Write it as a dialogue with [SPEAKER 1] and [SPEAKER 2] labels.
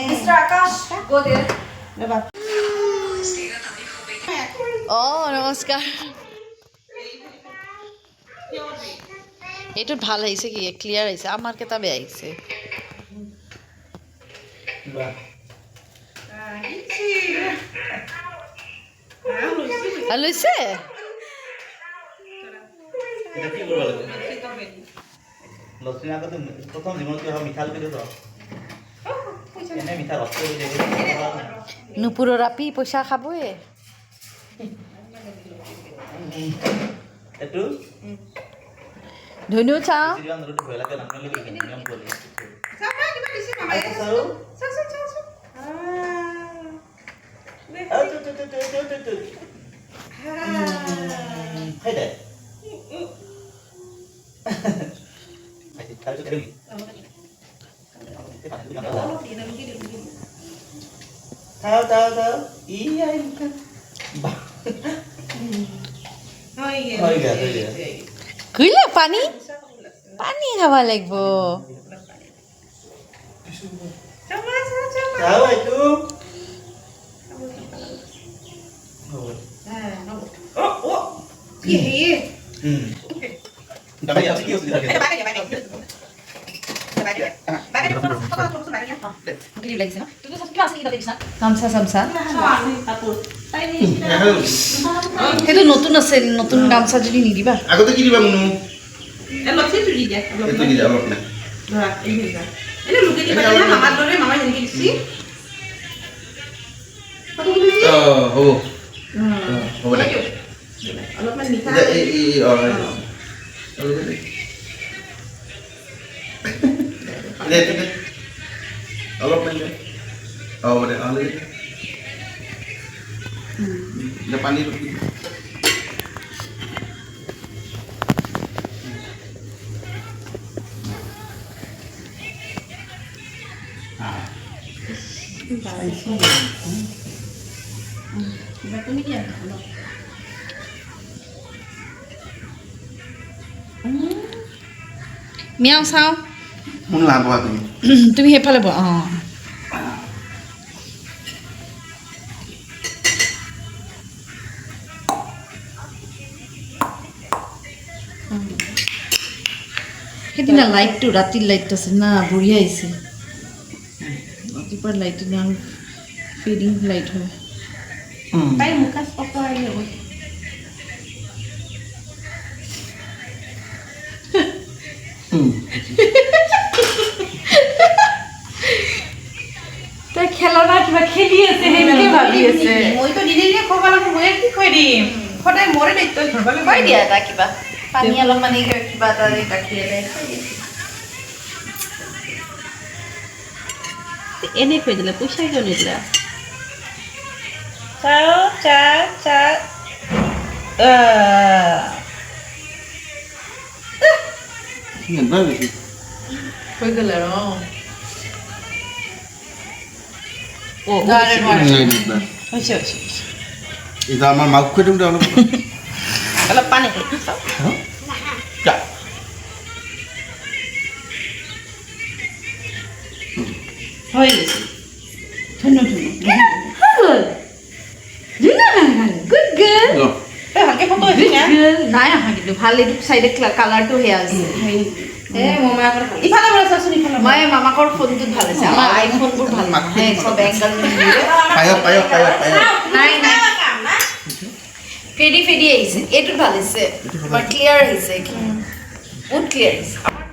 [SPEAKER 1] Mr. Akash, go there.
[SPEAKER 2] নমস্কাৰ এইটোত ভাল আহিছে কি ক্লিয়াৰ আহিছে আমাৰ কেইটা বেয়া আহিছে লৈছে
[SPEAKER 3] প্ৰথম জীৱনত মিঠাল কৰি মিঠা ৰস
[SPEAKER 2] নুপুৰৰ ৰাপি পইচা খাবই
[SPEAKER 3] এইটো
[SPEAKER 2] ধনু চাওঁ
[SPEAKER 3] ভয় লাগে নিয়ম কৰি
[SPEAKER 2] খুইলে পানী পানী খাব লাগিব গামছা চামছা সেইটো নতুন আছে নতুন গামছা যদি নিদিবা
[SPEAKER 4] আগতে কি দিবা মুনু
[SPEAKER 1] লক্ষী তুলি দিয়া
[SPEAKER 4] এইটো দি দিয়া অলপ না
[SPEAKER 1] ধৰা এই হেৰিটা এনে লুকে দিবা না মামাৰ দৰে মামাই যেনেকৈ দিছি
[SPEAKER 4] হ'ব হ'ব দে
[SPEAKER 1] অলপমান মিঠা
[SPEAKER 4] অলপমান দে হ'ব দে পানী
[SPEAKER 2] মিয়াও চাওঁ
[SPEAKER 4] শুন লাভ হোৱা তুমি
[SPEAKER 2] তুমি সেইফালে বহা অঁ সেইদিনা লাইটটো ৰাতিৰ লাইটটো আছে না বঢ়িয়া আহিছে ৰাতিপুৱাৰ লাইটটো না ফেডিং লাইট হয়
[SPEAKER 1] তাই মুখা স্পষ্ট আহিলে গৈ
[SPEAKER 2] তাই খেলনা কিবা খেলি আছে সেইটোকে ভাবি আছে
[SPEAKER 1] মইতো দিনে দিনে খোৱা লাগব মই কি খুৱাই দিম সদায় মৰে দায়িত্ব ধৰবা লাগিব
[SPEAKER 2] খুৱাই দিয়া এটা কিবা পানী অলপমান কিবা এটা গাখীৰ এটাই খুৱাই দিয়া
[SPEAKER 1] এনে খুৱাই দিলে পইচা কিয় নিদিলা চাও চা চা
[SPEAKER 2] হৈ গ'ল আৰু হৈছে হৈছে
[SPEAKER 4] এতিয়া আমাৰ মাক খুৱাই দিম দে অলপ
[SPEAKER 1] অলপ পানী
[SPEAKER 2] হৈ গৈছে ধুনু ধুনু গুড গাৰ্ল
[SPEAKER 1] ভালকে ফটো আহিছে
[SPEAKER 2] নাই অহা কিন্তু ভাল এইটো চাইডে কালাৰটো সেয়া আছে
[SPEAKER 1] ইফালে পৰা চাচোন ইফালে
[SPEAKER 2] মই মামাকৰ ফোনটোত ভাল আছে আমাৰ আইফোনবোৰ ভাল নহয় চব এংগল নাই নাই ফেডি ফেডি আহিছে এইটোত ভাল আহিছে ক্লিয়াৰ আহিছে বহুত ক্লিয়াৰ আহিছে